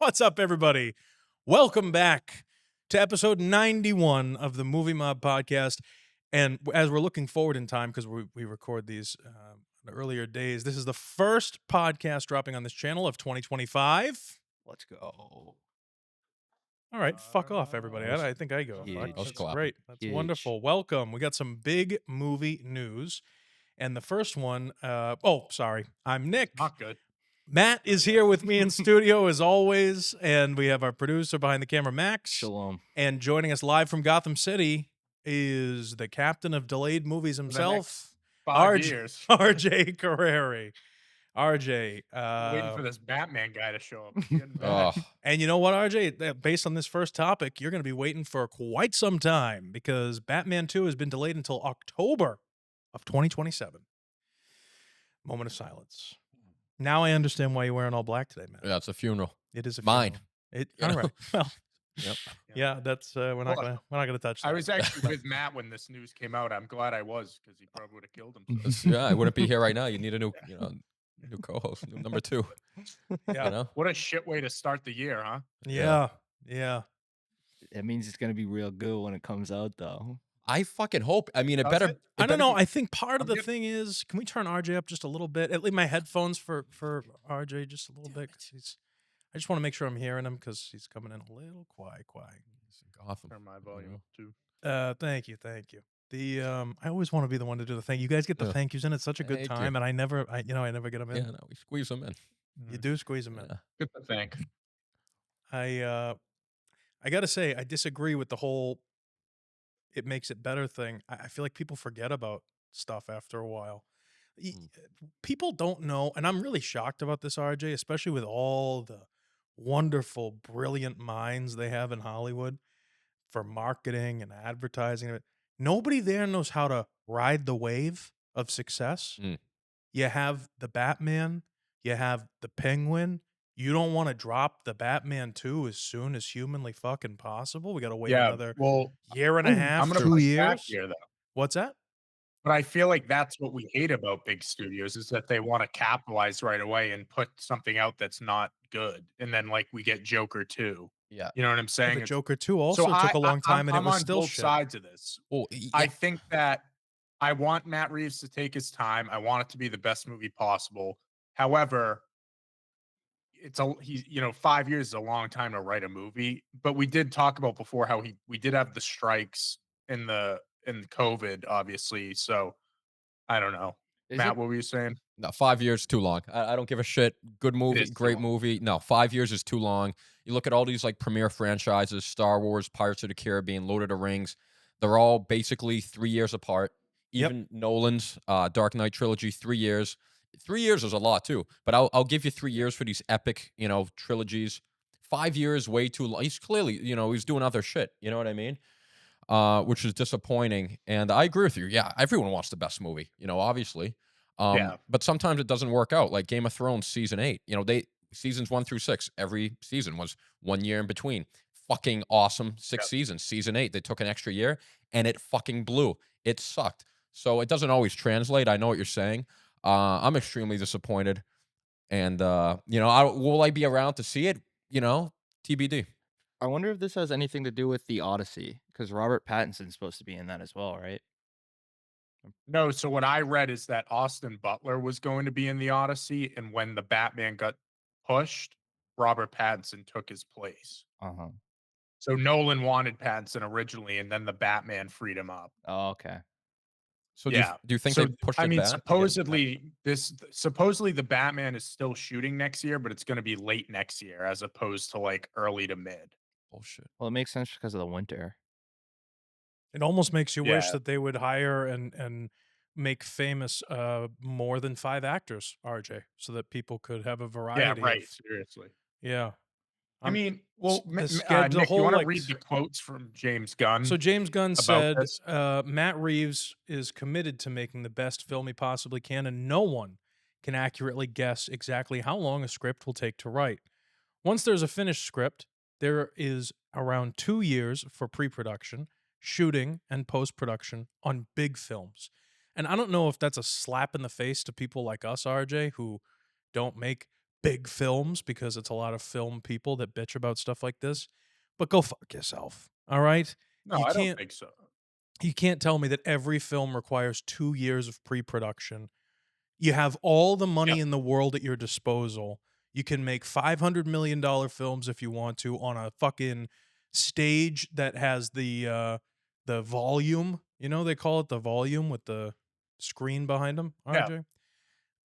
What's up, everybody? Welcome back to episode 91 of the Movie Mob podcast. And as we're looking forward in time, because we record these in earlier days, this is the first podcast dropping on this channel of 2025. Let's go. All right, fuck off, everybody. I think I go. Huge. Fuck. I was That's clapping. great. That's Huge. wonderful. Welcome. We got some big movie news. And the first one, I'm Nick. Not good. Matt is here with me in studio as always, and we have our producer behind the camera, Max. Shalom. And joining us live from Gotham City is the captain of delayed movies himself, 5 years. RJ Carreri. RJ, Waiting for this Batman guy to show up. Oh, and you know what, RJ? Based on this first topic, you're going to be waiting for quite some time because Batman 2 has been delayed until October of 2027. Moment of silence. Now I understand why you're wearing all black today, man. yeah, it's a funeral. It is a Mine. funeral. You All know? right. Well, Yep. yeah, that's we're not gonna touch that. I was actually with Matt when this news came out. I'm glad I was because he probably would have killed himself. Yeah, I wouldn't be here right now. You need a new, new co-host, new number 2. Yeah. You know? What a shit way to start the year, huh? Yeah. It means it's gonna be real good when it comes out, though. I fucking hope. I mean, it Does better. it? I don't better know. be- I think part of I'm the thing is, can we turn RJ up just a little bit? At least my headphones for RJ just a little bit. 'Cause I just want to make sure I'm hearing him because he's coming in a little quiet. He's in Gotham. Turn my volume up too. Thank you. The I always want to be the one to do the thank you. You guys get the Yeah. thank yous in. It's such a good Thank you. time, and I never get them in. Yeah, no, we squeeze them in. You do squeeze them in. Yeah. Good to thank. I gotta say, I disagree with the whole it makes it better thing. I feel like people forget about stuff after a while. People don't know, and I'm really shocked about this, RJ, especially with all the wonderful, brilliant minds they have in Hollywood for marketing and advertising. Nobody there knows how to ride the wave of success. Mm. You have the Batman, you have the Penguin. You don't want to drop the Batman 2 as soon as humanly fucking possible. We got to wait another well, year and a half, I'm gonna 2 push back years. here though. What's that? But I feel like that's what we hate about big studios is that they want to capitalize right away and put something out that's not good, and then like we get Joker 2. Yeah. You know what I'm But saying? Joker 2 also took a long time, and it I'm was on still both shit. sides of this. Well, yeah. I think that I want Matt Reeves to take his time. I want it to be the best movie possible. However, he's 5 years is a long time to write a movie. But we did talk about before how we did have the strikes in COVID, obviously. So I don't know. Matt, what were you saying? No, 5 years too long. I don't give a shit. Good movie, is too great long. movie. No, 5 years is too long. You look at all these like premier franchises: Star Wars, Pirates of the Caribbean, Lord of the Rings. They're all basically 3 years apart. Even Nolan's Dark Knight trilogy, 3 years. 3 years is a lot too. But I'll give you 3 years for these epic, trilogies. 5 years, way too long. He's clearly, he's doing other shit. You know what I mean? Which is disappointing. And I agree with you. Yeah, everyone wants the best movie, obviously. Yeah. But sometimes it doesn't work out. Like Game of Thrones season 8. Seasons 1 through 6. Every season was 1 year in between. Fucking awesome 6 seasons. Season 8, they took an extra year and it fucking blew. It sucked. So it doesn't always translate. I know what you're saying. I'm extremely disappointed. And will I be around to see it? TBD. I wonder if this has anything to do with the Odyssey, because Robert Pattinson's supposed to be in that as well, right? No, so what I read is that Austin Butler was going to be in the Odyssey, and when the Batman got pushed, Robert Pattinson took his place. Uh-huh. So Nolan wanted Pattinson originally, and then the Batman freed him up. Oh, okay. So Yeah. do you think So, they pushed I it mean, back? supposedly the Batman is still shooting next year, but it's going to be late next year as opposed to like early to mid. Bullshit. Well, it makes sense because of the winter. It almost makes you wish Yeah. that they would hire and make famous more than 5 actors, RJ, so that people could have a variety. Yeah, right. of- Seriously. yeah. I mean, well, the Nick, schedule- you whole, want to like, read the quotes from James Gunn? So James Gunn about said, this? Matt Reeves is committed to making the best film he possibly can, and no one can accurately guess exactly how long a script will take to write. Once there's a finished script, there is around 2 years for pre-production, shooting, and post-production on big films. And I don't know if that's a slap in the face to people like us, RJ, who don't make big films because it's a lot of film people that bitch about stuff like this. But go fuck yourself. All right? No, You I don't can't think so. you can't tell me that every film requires 2 years of pre-production. You have all the Yeah. money in the world at your disposal. You can make $500 million films if you want to on a fucking stage that has the volume. You know they call it the volume with the screen behind them, Yeah. RJ?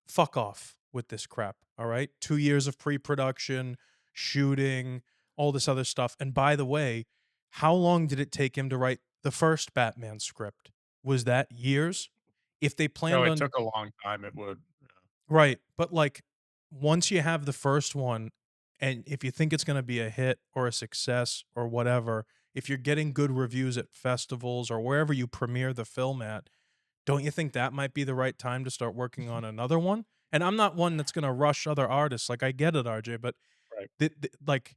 Fuck off with this crap, all right? 2 years of pre-production, shooting, all this other stuff. And by the way, how long did it take him to write the first Batman script? Was that years? If they No, planned it on took a long time. It would. right, but, like, once you have the first one, and if you think it's gonna be a hit or a success or whatever, if you're getting good reviews at festivals or wherever you premiere the film at, don't you think that might be the right time to start working on another one? And I'm not one that's gonna rush other artists, like, I get it, RJ, but Right. like,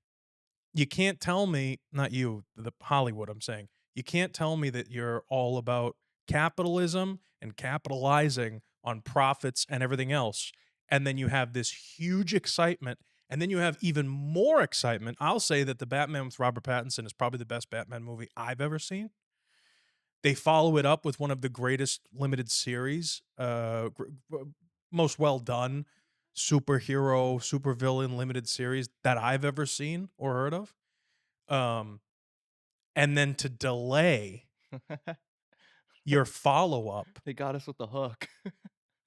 you can't tell me not you, the Hollywood, I'm saying. You can't tell me that you're all about capitalism and capitalizing on profits and everything else, and then you have this huge excitement, and then you have even more excitement. I'll say that the Batman with Robert Pattinson is probably the best Batman movie I've ever seen. They follow it up with one of the greatest limited series, most well done superhero, supervillain limited series that I've ever seen or heard of. Um, and then to delay your follow up, They got us with the hook.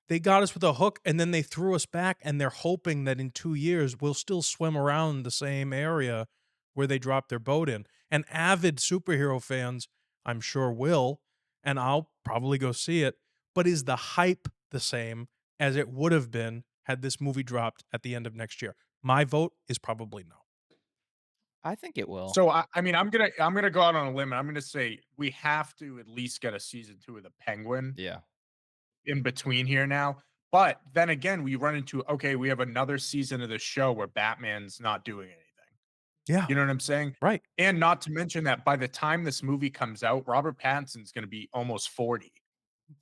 they got us with a hook and then they threw us back and they're hoping that in 2 years we'll still swim around the same area where they dropped their boat in. And avid superhero fans, I'm sure will, and I'll probably go see it. But is the hype the same as it would have been had this movie dropped at the end of next year? My vote is probably no. I think it will. So I mean, I'm gonna go out on a limb. I'm gonna say we have to at least get a season 2 of the Penguin Yeah. in between here now. But then again, we run into okay, we have another season of the show where Batman's not doing anything. Yeah, You know what I'm saying? right. And not to mention that by the time this movie comes out, Robert Pattinson's going to be almost 40.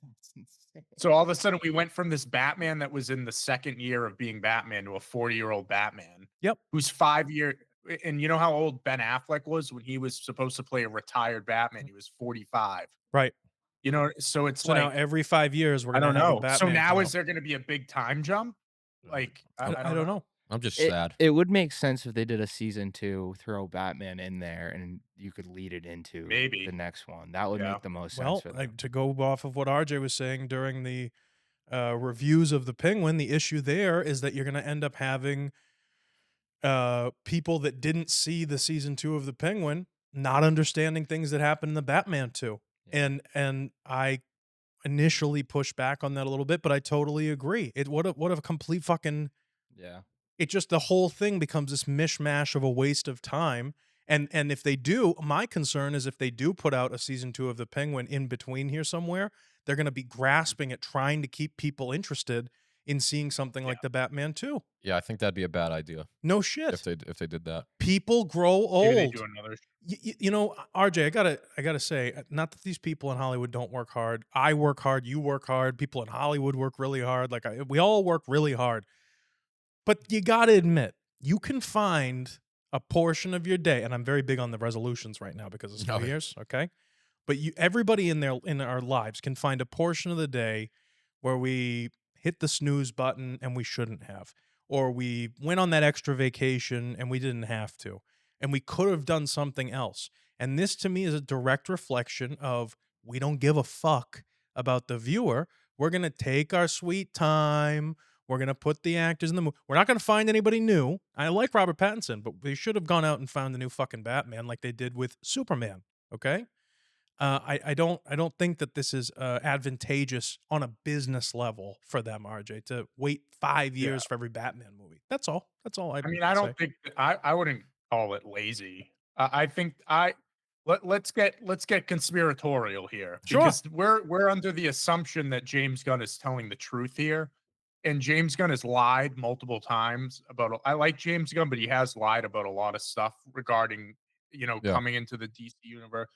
That's insane. So all of a sudden, we went from this Batman that was in the second year of being Batman to a 40-year-old Batman Yep. who's 5 year. And you know how old Ben Affleck was when he was supposed to play a retired Batman? He was 45. Right. You know, so it's So now like every 5 years we're I gonna don't have a know. So Batman now come is out. there going to be a big time jump? Like I I don't know. I'm just It sad. it would make sense if they did a season 2, throw Batman in there, and you could lead it into Maybe. the next one. That would Yeah. make the most sense Well, for them. to go off of what RJ was saying during the reviews of the Penguin, the issue there is that you're going to end up having people that didn't see the season 2 of the Penguin not understanding things that happened in the Batman 2. Yeah. And I initially pushed back on that a little bit, but I totally agree. What a complete fucking Yeah. it just the whole thing becomes this mishmash of a waste of time. And if they do, my concern is if they do put out a season 2 of the Penguin in between here somewhere, they're going to be grasping at trying to keep people interested in seeing something like the Batman 2. Yeah, I think that'd be a bad idea No shit. if they did that. People grow Maybe they old. do another. You know, RJ, I gotta say, not that these people in Hollywood don't work hard. I work hard. You work hard. People in Hollywood work really hard. Like we all work really hard. But you gotta admit, you can find a portion of your day, and I'm very big on the resolutions right now because it's New Okay. Year's, okay? But everybody in our lives can find a portion of the day where we hit the snooze button and we shouldn't have, or we went on that extra vacation and we didn't have to, and we could have done something else. And this to me is a direct reflection of we don't give a fuck about the viewer. We're gonna take our sweet time. We're gonna put the actors in the movie. We're not gonna find anybody new. I like Robert Pattinson, but they should have gone out and found the new fucking Batman like they did with Superman. Okay, I don't think that this is advantageous on a business level for them, RJ, to wait 5 years for every Batman movie. That's all. That's all I I mean, I say. don't think I wouldn't call it lazy. I think let's get conspiratorial here Sure. because we're under the assumption that James Gunn is telling the truth here, and James Gunn has lied multiple times about. I like James Gunn, but he has lied about a lot of stuff regarding Yeah. coming into the DC universe.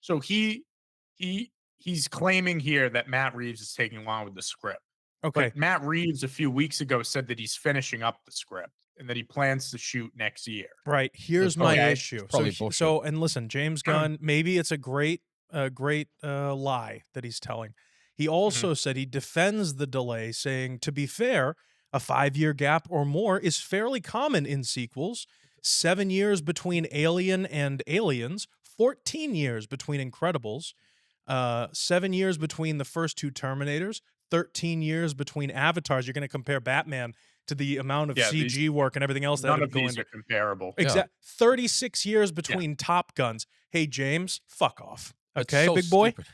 So he's claiming here that Matt Reeves is taking along with the script. Okay. But Matt Reeves a few weeks ago said that he's finishing up the script and that he plans to shoot next year. Right. Here's my probably- issue. probably So, bullshit. so, and listen, James Gunn, maybe it's a great lie that he's telling. He also said he defends the delay, saying, to be fair, a 5-year gap or more is fairly common in sequels. 7 years between Alien and Aliens, 14 years between Incredibles, 7 years between the first 2 Terminators, 13 years between Avatars. You're going to compare Batman to the amount of CG work and everything else that None had of to go these into. are comparable. Exactly. 36 years between Top Guns. Hey, James, fuck off. It's Okay, so big boy? stupid.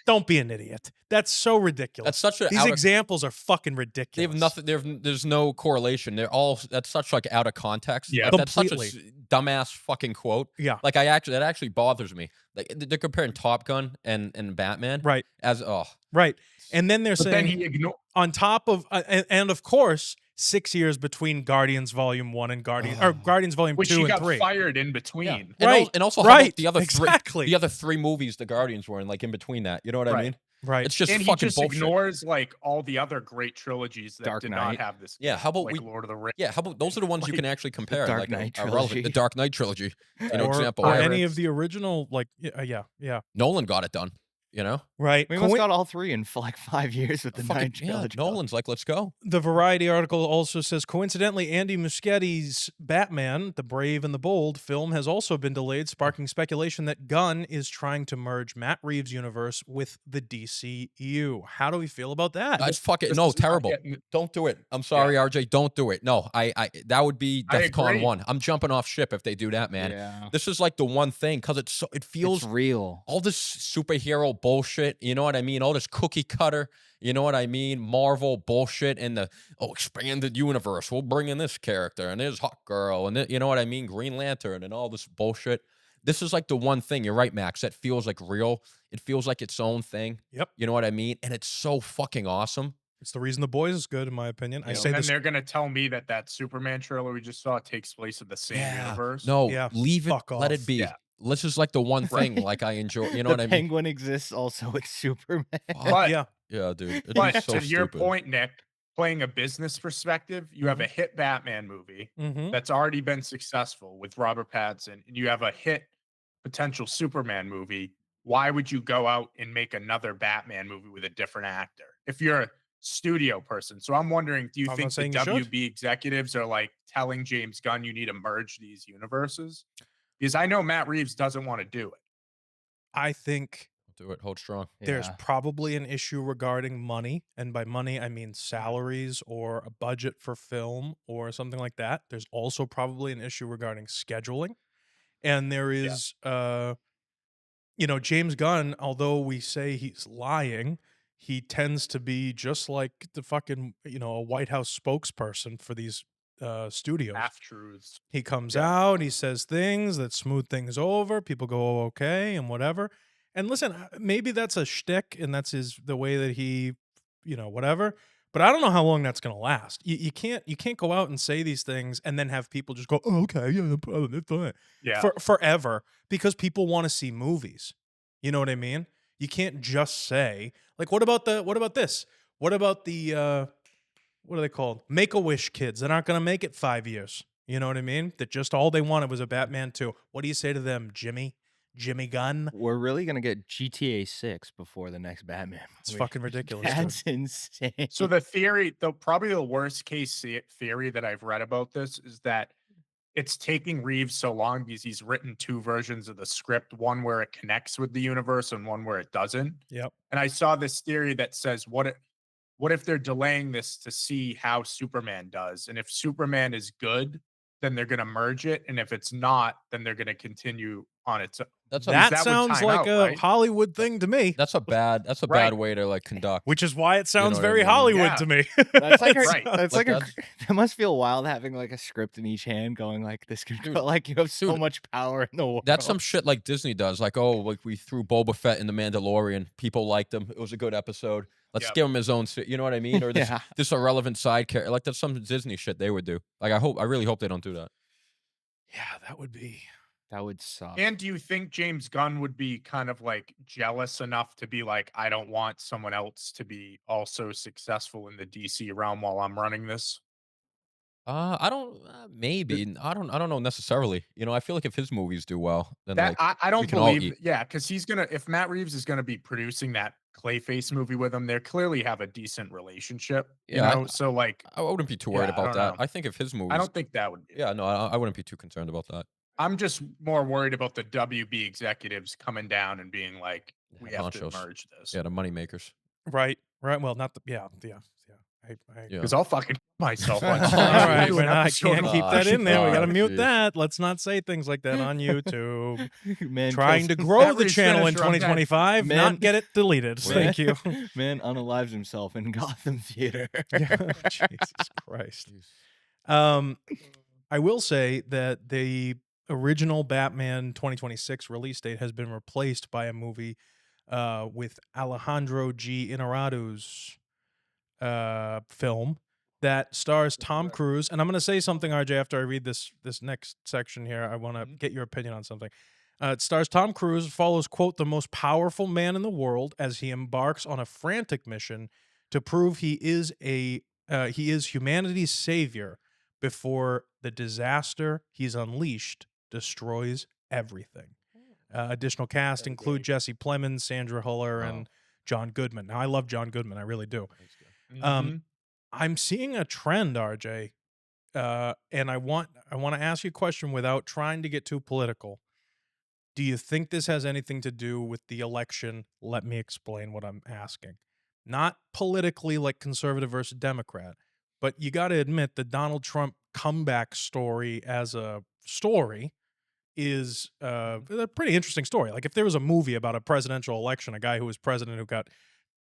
Don't be an idiot. That's so ridiculous. That's such a These examples are fucking ridiculous. They have nothing. There's no correlation. They're all. That's such like out of context. Yeah. Like, that's such a Completely. dumbass fucking quote. Yeah. Like that actually bothers me. Like they're comparing Top Gun and Batman. Right. As Right. And then they're But then saying he ignored. on top of and of course 6 years between Guardians Volume 1 and Guardians Volume Which 2 he and got 3. fired in between. And Right, and also how about right, the other exactly. the other 3 movies the Guardians were in, like in between that. You know what I Right. mean? Right. It's just And he fucking just bullshit. ignores like all the other great trilogies that Dark did Knight. not have this. Yeah, how about like we? Lord of the Rings. Yeah, how about those are the ones you can actually compare? Dark like, Knight are relevant. The trilogy. Dark Knight trilogy. You know, or, example. or where any Pirates. of the original like yeah. Nolan got it done. You know, Right. We almost got all 3 in like 5 years with the fucking 9 trilogy. Nolan's like, let's go. The Variety article also says, coincidentally, Andy Muschietti's Batman, The Brave and the Bold film has also been delayed, sparking speculation that Gunn is trying to merge Matt Reeves' universe with the DCU. How do we feel about that? That's fucking This no, is not terrible. getting- Don't do it. I'm sorry, RJ. Don't do it. No, I that would be I DEFCON agree. 1. I'm jumping off ship if they do that, man. Yeah. This is like the one thing because it It's feels real. all this superhero bullshit. You know what I mean? All this cookie cutter. You know what I mean? Marvel bullshit and the expanded universe. We'll bring in this character and there's Hawk Girl and you know what I mean? Green Lantern and all this bullshit. This is like the one thing. You're right, Max. That feels like real. It feels like its own thing. Yep. You know what I mean? And it's so fucking awesome. It's the reason The Boys is good, in my opinion. I say and this. they're gonna tell me that Superman trailer we just saw takes place in the same universe. No, Yeah, leave it. fuck Let it off. be. Yeah. This is like the one thing like I enjoy. You know The what I mean? Penguin exists also with Superman. But Yeah. Yeah, dude. It'd but be so to your stupid. point, Nick, playing a business perspective, you have a hit Batman movie Mm-hmm. that's already been successful with Robert Pattinson, and you have a hit potential Superman movie. Why would you go out and make another Batman movie with a different actor if you're a studio person? So I'm wondering, do you I'm think not the saying you should. WB executives are like telling James Gunn you need to merge these universes? Because I know Matt Reeves doesn't want to do it. I think Do it. Hold strong. there's Yeah. probably an issue regarding money. And by money, I mean salaries or a budget for film or something like that. There's also probably an issue regarding scheduling. And there is, James Gunn, although we say he's lying, he tends to be just like the fucking, a White House spokesperson for these studios. Half truths. He comes Yeah. out, he says things that smooth things over. People go, "Oh, okay, and whatever. And listen, maybe that's a shtick and that's the way that he, whatever. But I don't know how long that's going to last. You can't go out and say these things and then have people just go, "Oh, okay, yeah, no problem, it's fine," Yeah. forever because people want to see movies. You know what I mean? You can't just say like, what about this? What about the what are they called? Make-A-Wish kids that aren't going to make it 5 years. You know what I mean? That just all they wanted was a Batman 2. What do you say to them, Jimmy Gunn? We're really gonna get GTA 6 before the next Batman. It's movie. fucking ridiculous. dude. That's insane. So the theory, probably the worst case theory that I've read about this is that it's taking Reeves so long because he's written 2 versions of the script, one where it connects with the universe and one where it doesn't. Yep. And I saw this theory that says, what if they're delaying this to see how Superman does? And if Superman is good, then they're going to merge it. And if it's not, then they're going to continue on its own. That's That would sounds time like out, a right? Hollywood thing to me, a bad Right. way to like conduct. which is why it sounds know what I very mean? Hollywood Yeah. to me. That's like Right. that's Like, like that must feel wild having like a script in each hand, going like this could go like you have so dude, much power in the world. That's some shit like Disney does. Like, oh, like we threw Boba Fett in The Mandalorian. People liked him. It was a good episode. Let's Yep. give him his own. You know what I mean? Or this, Yeah. this irrelevant side character. Like that's some Disney shit they would do. Like I really hope they don't do that. Yeah, that would be That would suck. And do you think James Gunn would be kind of like jealous enough to be like, I don't want someone else to be also successful in the DC realm while I'm running this? I don't. Maybe I don't know necessarily. You know, I feel like if his movies do well, then That like I we don't can all believe, eat. yeah, because he's gonna if Matt Reeves is gonna be producing that Clayface movie with him, they clearly have a decent relationship, you Yeah, know. So like, I wouldn't be too worried yeah, I about don't that. know. I think if his I movies, don't think that would be. yeah, no, I wouldn't be too concerned about that. I'm just more worried about the WB executives coming down and being like, we Head have to honchos, merge this yeah, the money makers. Right. Right. Well, not the yeah. I Yeah. because I'll fucking myself on All stage All and right, do we're an not. I episode can't of keep that in there. We got to Oh, mute jeez. that. Let's not say things like that on YouTube. Man Trying to kills grow Matt the Reeves channel in finisher on that. 2025, Man- not get it deleted. Thank you. Man unalives himself in Gotham Theater. Yeah, Jesus Christ. I will say that the original Batman 2026 release date has been replaced by a movie with Alejandro G. Inárritu's film that stars Tom Cruise. And I'm going to say something, RJ, after I read this next section here. I want to get your opinion on something. It stars Tom Cruise, follows, quote, the most powerful man in the world as he embarks on a frantic mission to prove he is humanity's savior before the disaster he's unleashed destroys everything. Additional cast include Jesse Plemons, Sandra Huller, and John Goodman. Now, I love John Goodman. I really do. Mhm. I'm seeing a trend, RJ, and I want to ask you a question without trying to get too political. Do you think this has anything to do with the election? Let me explain what I'm asking. Not politically like conservative versus Democrat, but you got to admit the Donald Trump comeback story as a story is a pretty interesting story. Like if there was a movie about a presidential election, a guy who was president who got,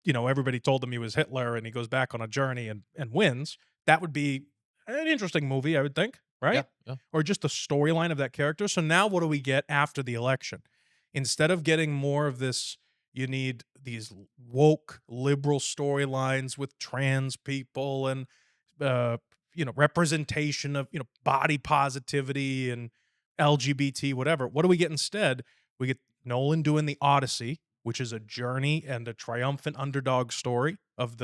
everybody told him he was Hitler and he goes back on a journey and wins, that would be an interesting movie, I would think, right? Yeah. Or just the storyline of that character. So now what do we get after the election? Instead of getting more of this, you need these woke liberal storylines with trans people and representation of body positivity and LGBT whatever. What do we get instead? We get Nolan doing the Odyssey, which is a journey and a triumphant underdog story of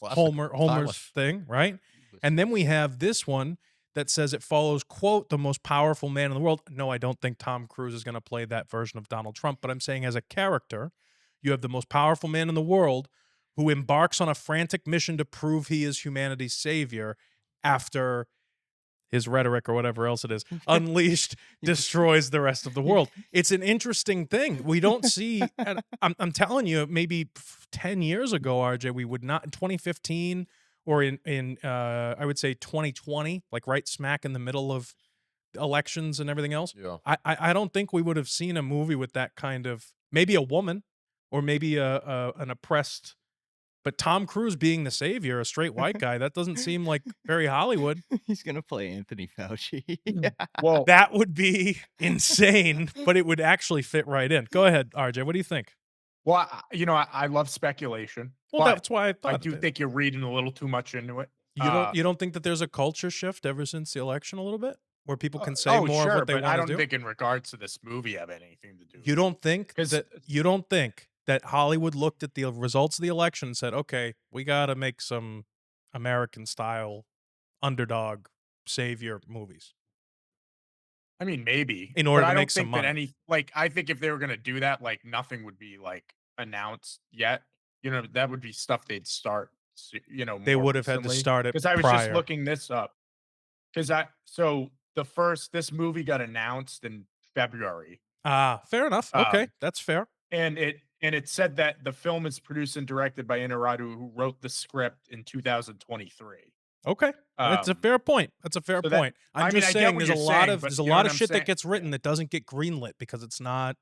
Homer's Timeless. thing, right? And then we have this one that says it follows, quote, the most powerful man in the world. No, I don't think Tom Cruise is going to play that version of Donald Trump, but I'm saying as a character, you have the most powerful man in the world who embarks on a frantic mission to prove he is humanity's savior after his rhetoric or whatever else it is, unleashed, destroys the rest of the world. It's an interesting thing. We don't see, and I'm telling you, maybe 10 years ago, RJ, we would not, in 2015 or in I would say 2020, like right smack in the middle of elections and everything else. Yeah. I don't think we would have seen a movie with that kind of, maybe a woman or maybe an oppressed. But Tom Cruise being the savior, a straight white guy, that doesn't seem like very Hollywood. He's gonna play Anthony Fauci. Well, That would be insane, but it would actually fit right in. Go ahead, RJ. What do you think? well, I love speculation. Well, but that's why I thought I do think you're reading a little too much into it. you don't think that there's a culture shift ever since the election a little bit, where people can say oh, more sure, of what they but I want don't to do? think in regards to this movie have anything to do. You don't think 'Cause- that Hollywood looked at the results of the election and said, "Okay, we got to make some American style underdog savior movies." I mean, maybe In order but to I don't make some think that money. I think if they were gonna do that, like nothing would be like announced yet. That would be stuff they'd start. They would have had to start it because I was just prior. looking this up. This movie got announced in February, Ah, fair enough. Okay, that's fair. and it said that the film is produced and directed by Inárritu, who wrote the script in 2023. Okay, that's a Um, fair point. That's a fair so that- point. I'm I mean, just I get saying what there's a you're lot saying, of but there's a you know lot what of I'm shit that saying? gets written Yeah. that doesn't get greenlit because it's not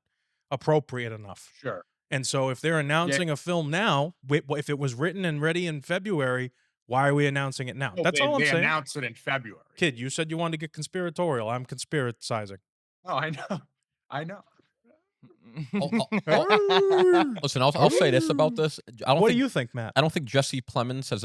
appropriate enough. Sure. And so if they're announcing a film now, if it was written and ready in February, why are we announcing it now? No, That's all I'm they saying. announced it in February. Kid, you said you wanted to get conspiratorial. I'm conspiracizing. Oh, I know. I know. Listen, I'll say this about this. I don't What do think you think, Matt? I don't think Jesse Plemons has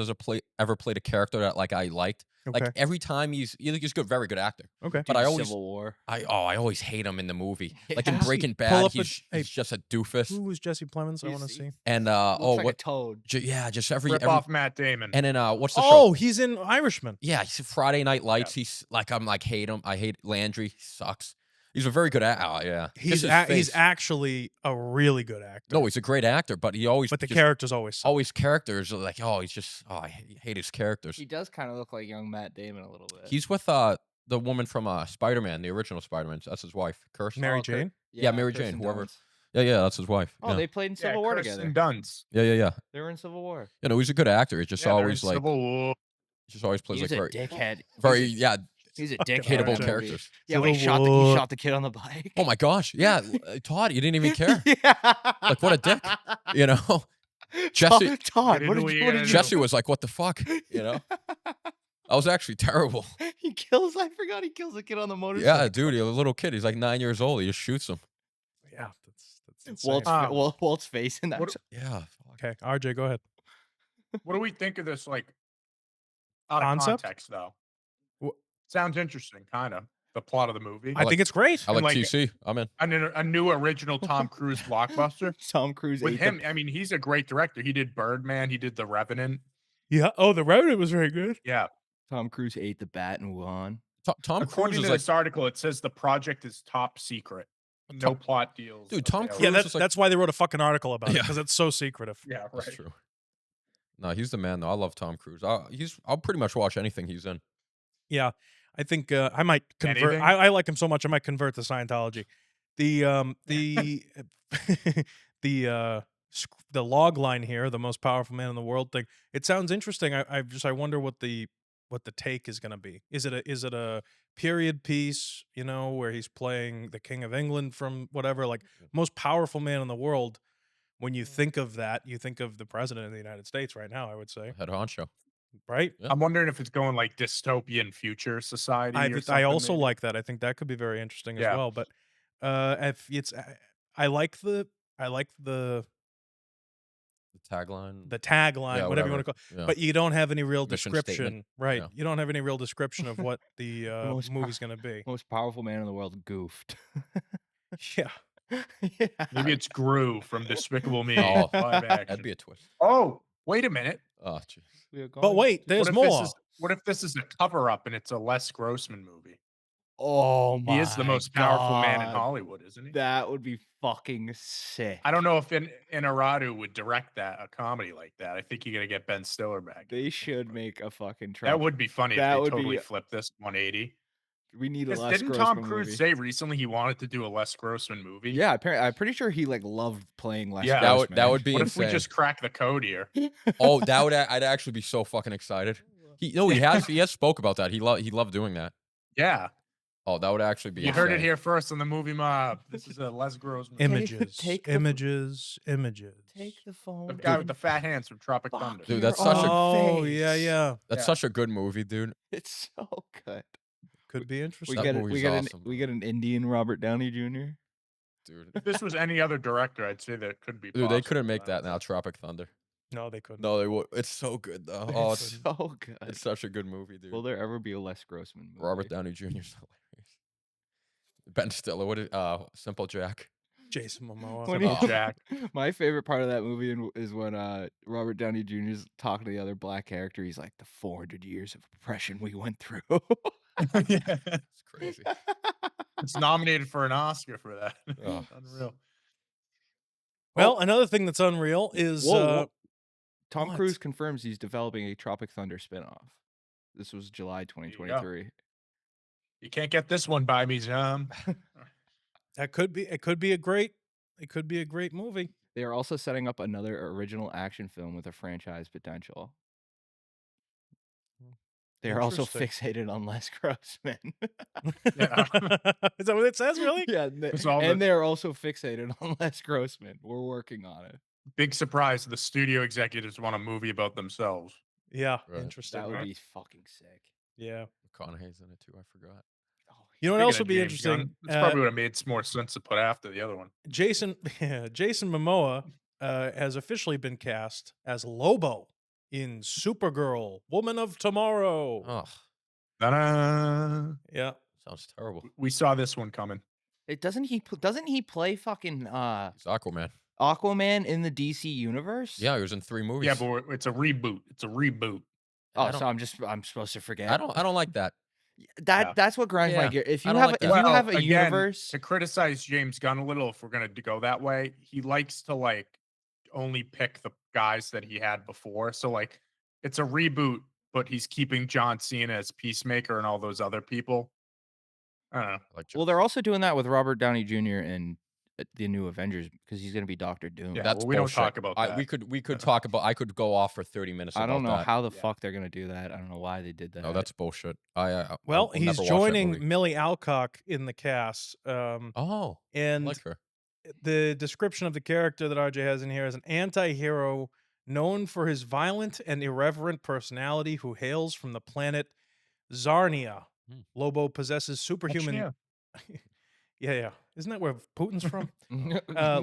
ever played a character that like I liked. Okay. Like every time he's good, very good actor. Okay. But I always Civil War. I always hate him in the movie. Like in Yeah. Breaking Pull Bad, up he's just a doofus. Who was Jesse Plemons? I want to He's- see. And Looks like a what? toad. Yeah, just every Rip off Matt Damon. and then what's the show? Oh, he's in Irishman. Yeah, he's in Friday Night Lights. He's like I'm like hate him. I hate Landry. He sucks. He's a very good actor. Yeah, He's Just his he's face. actually a really good actor. No, he's a great actor, but he always but the just- character's always suck. always characters are like he's just I hate his characters. He does kind of look like young Matt Damon a little bit. He's with the woman from Spider-Man, the original Spider-Man. That's his wife, Kirsten. Mary Oh, Kir- Jane. Yeah, Mary Kirsten Jane, whoever. Dunst. Yeah, that's his wife. Oh, yeah. they played in Civil War together. Kirsten Dunst. Yeah. They were in Civil War. You know, he's a good actor. He just Yeah, they're in always like Civil War. just always plays He's like a very dickhead. very He's a Fucking dickhead. in hateable that movie. characters. Yeah, when he Civil he War. shot the kid on the bike. Oh my gosh, yeah, Todd, you didn't even care. Yeah. Like what a dick, you know. Todd, Jesse- Todd, What what did did you you, what gonna did do? you Jesse was like, "What the fuck," you know. That was actually terrible. He kills. I forgot he kills a kid on the motorcycle. Yeah, dude, he's a little kid. He's like 9 years old. He just shoots him. Yeah, that's insane. Walt's, Walt's face in that. What- Yeah. Okay, RJ, go ahead. What do we think of this? Like, out of Concept? context, though. Wha- Sounds interesting, kind of. The plot of the movie. I think it's great. I like, like- TC. I'm in. A new original Tom Cruise blockbuster. Tom Cruise With ate him, I mean, he's a great director. He did Birdman. He did The Revenant. Yeah. Oh, the Revenant was very good. Yeah. Tom Cruise ate the bat in Wuhan. Tom Cruise According is to like, this article, it says the project is top secret. No Tom- plot deals. Dude, Tom available. Yeah, Cruise is like- that's why they wrote a fucking article about it Yeah. because it's so secretive. Yeah, right. that's true. No, he's the man though. I love Tom Cruise. I'll pretty much watch anything he's in. Yeah, I think I might convert. Anything? I like him so much I might convert to Scientology. The the log line here, the most powerful man in the world thing. It sounds interesting. I wonder what the take is going to be. Is it a period piece? You know, where he's playing the King of England from whatever, like most powerful man in the world. When you think of that, you think of the president of the United States right now. I would say, Head honcho. right? Yeah. I'm wondering if it's going like dystopian future society. or I something, also maybe. like that. I think that could be very interesting as Yeah. well. But if it's, I like the The tagline. tagline, Yeah, whatever you want to call. Yeah. But you don't have any real Mission description, statement. right? Yeah. You don't have any real description of what the Most movie's going to be. Most powerful man in the world goofed. Yeah, Yeah. Maybe it's Gru from Despicable Me. Oh, live action. That'd be a twist. Oh, wait a minute. Oh, jeez. We are but going wait, to- there's What if more. What if this is a cover up and it's a Les Grossman movie? Oh my! He is the most powerful man in God. Hollywood, isn't he? That would be fucking sick. I don't know if Inárritu would direct a comedy like that. I think you're gonna get Ben Stiller back. They should make a fucking. That would be funny that if would they totally be- flip this 180. We need a 'Cause Les didn't Grossman Tom Cruise movie. say recently he wanted to do a Les Grossman movie? Yeah, apparently, I'm pretty sure he like loved playing Les. Yeah. That would be What insane. if we just crack the code here? Oh, I'd actually be so fucking excited. He has spoke about that. He loved doing that. Yeah. Oh, that would actually be. You heard it insane. here first on the Movie Mob. This is a Les Grossman. Images, take the- images. Take the phone. The guy with the fat hands from Tropic Fuck Thunder. Dude, your that's such a- Oh face. yeah. That's Yeah. such a good movie, dude. It's so good. Could be We interesting. That get movie's awesome. we get an Indian Robert Downey Jr. Dude, If this was any other director, I'd say that could be. dude, they possible, couldn't make but that now. Tropic Thunder. No, they couldn't. No, they would. It's so good though. Oh, It's it's, so good. it's such a good movie, dude. Will there ever be a Les Grossman movie? Robert Downey Jr. is hilarious. Ben Stiller. What is Simple Jack? Jason Momoa. When Simple he- Jack. My favorite part of that movie is when Robert Downey Jr. is talking to the other black character. He's like, the 400 years of oppression we went through. Yeah. It's crazy. It's nominated for an Oscar for that. Oh. Unreal. Well, another thing that's unreal is Whoa. Tom what? Cruise confirms he's developing a Tropic Thunder spinoff. This was July you go. 2023. You can't get this one by me, Tom. that could be a great movie. They are also setting up another original action film with a franchise potential. They are also Interesting. fixated on Les Grossman. Yeah. Is that what it says? Really? Yeah, It's all and the- they are also fixated on Les Grossman. We're working on it. Big surprise. The studio executives want a movie about themselves. Yeah. Right. Interesting. That would right? be fucking sick. Yeah. McConaughey's in it too. I forgot. Oh You know what Speaking else of would be James interesting? Gunn, it's probably would have made more sense to put after the other one. Jason Momoa has officially been cast as Lobo in Supergirl, Woman of Tomorrow. Oh, Ta-da! Yeah. sounds terrible. We saw this one coming. Doesn't he play fucking It's Aquaman. Aquaman in the DC universe? Yeah, he was in 3 movies. Yeah, but it's a reboot. It's a reboot. I Oh, don't, so I'm supposed to forget. I don't like that. That's what grinds my Yeah, gear. If I you don't have like if that. you have a again, universe, to criticize James Gunn a little, if we're gonna go that way, he likes to like only pick the guys that he had before. So like, it's a reboot, but he's keeping John Cena as Peacemaker and all those other people. I don't know. I like well, they're also doing that with Robert Downey Jr. in the new Avengers because he's gonna be Doctor Doom. Yeah, That's well, we don't bullshit. talk about that. We could talk about. I could go off for 30 minutes. I don't know about that. how the Yeah. fuck they're gonna do that. I don't know why they did that. No, that's bullshit. Well, I'll he's never watch that joining movie. Millie Alcock in the cast. Oh, I And like her. the description of the character that RJ has in here is an anti-hero known for his violent and irreverent personality who hails from the planet Zarnia. Hmm. Lobo possesses superhuman... Yeah. Yeah. Isn't that where Putin's from?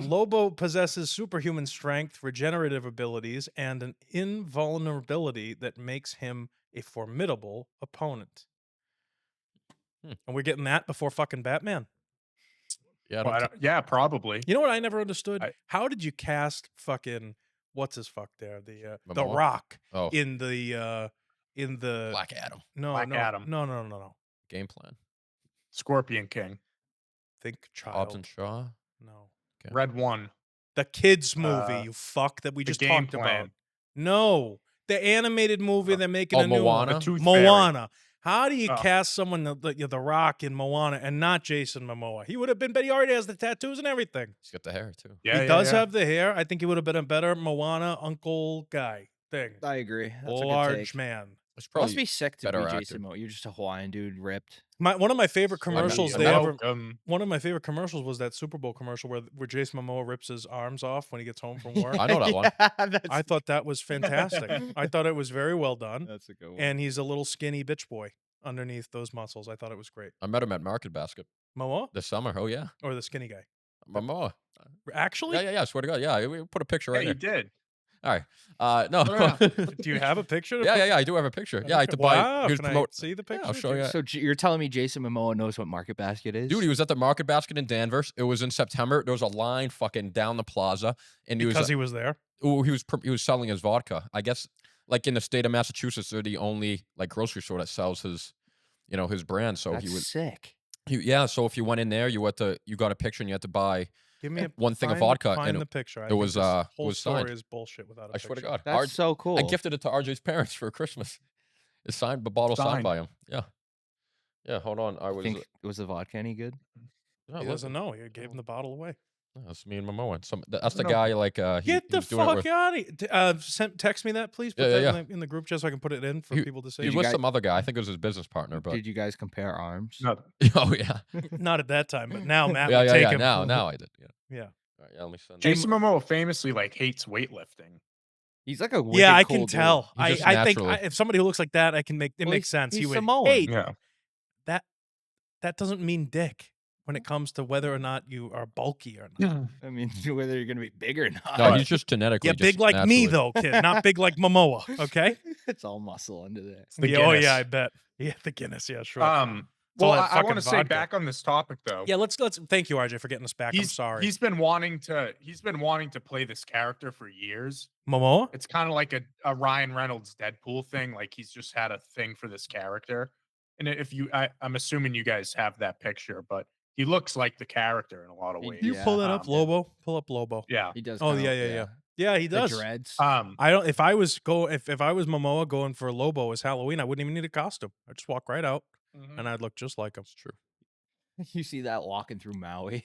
Lobo possesses superhuman strength, regenerative abilities, and an invulnerability that makes him a formidable opponent. Hmm. And we're getting that before fucking Batman. Yeah, Well, yeah, probably. You know what I never understood? I- How did you cast fucking what's his fuck there? The Momoa? Rock Oh, in the Black Adam. no Black no Adam. no. Game plan. Scorpion King. Think Hobbs and child. Shaw. No. Okay. Red One. The kids movie, you fuck that we The just Game talked about. Plan. No. The animated movie they're making Oh, a new Moana? The one. Tooth Fairy. Moana. How do you Oh. cast someone the Rock in Moana and not Jason Momoa? He would have been, but he already has the tattoos and everything. He's got the hair too. Yeah, He does have the hair. I think he would have been a better Moana uncle guy thing. I agree. That's a good Large take. man. It's Must probably be sick to better be actor. Jason Momoa. You're just a Hawaiian dude, ripped. One of my favorite Like commercials a they metal- ever. One of my favorite commercials was that Super Bowl commercial where Jason Momoa rips his arms off when he gets home from work. I know that one. I thought that was fantastic. I thought it was very well done. That's a good one. And he's a little skinny bitch boy underneath those muscles. I thought it was great. I met him at Market Basket Momoa this summer. Oh yeah, or the skinny guy? Momoa. Actually, Yeah. I swear to God. Yeah, we put a picture right Yeah, there. you did. All right. No. Oh, do you have a picture? to Yeah, put- I do have a picture. Yeah, I had to buy. Wow, He was can I promote. see the Yeah, picture? I'll show you. So you're telling me Jason Momoa knows what Market Basket is? Dude, he was at the Market Basket in Danvers. It was in September. There was a line fucking down the plaza, and Because he was there. he was selling his vodka. I guess like in the state of Massachusetts, they're the only like grocery store that sells his, his brand. So That's he would, sick. So if you went in there, you got a picture and you had to buy Give me one thing of find- vodka, Find and the picture. I it think was, this it whole was story signed. is bullshit without a I swear to picture. God, That's so cool. I gifted it to RJ's parents for Christmas. It's signed, but bottle signed Signed. by him. Yeah. Yeah, hold on. I was. Think was the vodka any good? Yeah, He look, doesn't know. He gave him the bottle away. that's me and Momoa. That's the No. guy. Like, Get the he's doing it fuck out of here. Text me that, please. Put Yeah, that yeah. in the group chat so I can put it in for He- people to see. He's you with guys- some other guy. I think it was his business partner, but Did you guys compare arms? No, oh yeah, Not at that time, but now Matt yeah, would yeah, take yeah. him. Now I did. Yeah. Yeah. All right, yeah. Let me send. Jason Momoa famously like hates weightlifting. He's like a Yeah, I cool can dude. tell. He's just I think naturally- if somebody who looks like that, it Well, makes sense. he's He would Samoan. hate Yeah. that doesn't mean dick when it comes to whether or not you are bulky or not. I mean, whether you're gonna be big or not. No, he's just genetically. Yeah, big just like me naturally- though, kid. Not big like Momoa. Okay. It's all muscle under there. The Yeah, oh Guinness. yeah, I bet. Yeah, the Guinness. Yeah, sure. It's all Well, that I fucking want to say vodka. back on this topic though. Yeah, let's. Thank you, RJ, for getting us back. I'm sorry. He's been wanting to play this character for years. Momoa. It's kind of like a Ryan Reynolds Deadpool thing. Like he's just had a thing for this character. And if I'm assuming you guys have that picture, but he looks like the character in a lot of He- ways. You Yeah. pull that up, Yeah. Lobo. Pull up Lobo. Yeah. He does. Oh kinda- yeah. Yeah, he The does. dreads. I don't. If I was Momoa going for Lobo as Halloween, I wouldn't even need a costume. I'd just walk right out and I'd look just like him. It's true. You see that walking through Maui?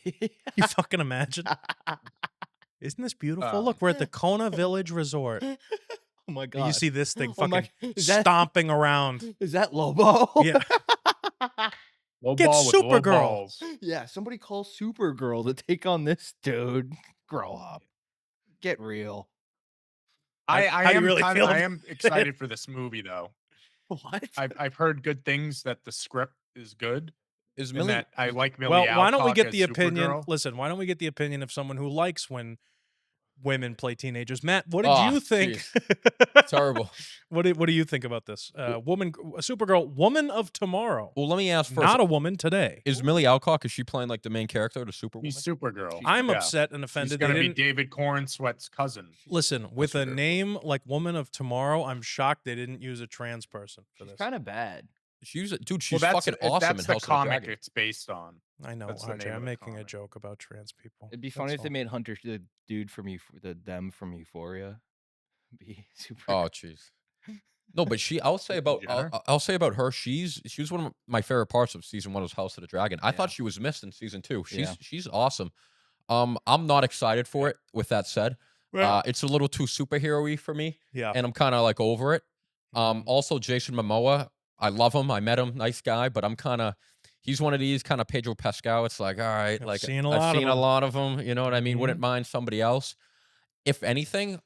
You fucking imagine? Isn't this beautiful? Look, we're at the Kona Village Resort. Oh my And god! you see this thing Oh my- fucking is that- stomping around. Is that Lobo? Yeah. Low Get ball with low Supergirl. balls. Yeah, somebody call Supergirl to take on this dude. Grow up. Get real. I How you am really kind feel of, I about am excited for this movie though. What? I've heard good things that the script is good. Is and Millie? that I like Millie Well, why don't we Alcock get as the opinion? Supergirl. Listen, why don't we get the opinion of someone who likes when women play teenagers? Matt, what did Ah, you think? Terrible. What do you think about this? Supergirl, woman of tomorrow, Well, let me ask first. not a woman today. Is Millie Alcock? Is she playing like the main character, the Superwoman? He's Supergirl. I'm Yeah. upset and She's offended. going They to be didn't David Cornsweat's cousin. listen with a fair. name like Woman of Tomorrow. I'm shocked they didn't use a trans person for She's this. kind of bad. Dude, she's Well, that's fucking awesome That's in the House of the comic Dragon. it's based on. I know, That's the RJ. name I'm of the making a comic. joke about trans people. It'd be funny That's if they all. made Hunter the dude from them from Euphoria be super. Oh, jeez. No, but I'll say about Jenner? I'll say about her. She was one of my favorite parts of season 1 was House of the Dragon. I thought she was missed in season 2. She's awesome. I'm not excited for it. With that said, it's a little too superhero-y for me. Yeah. And I'm kind of like over it. Mhm. Also Jason Momoa, I love him. I met him, nice guy, but he's one of these kind of Pedro Pascal. It's like, all right, I've like seen a I've lot of seen a them. lot of them. You know what I mean? Mhm. Wouldn't mind somebody else. If anything,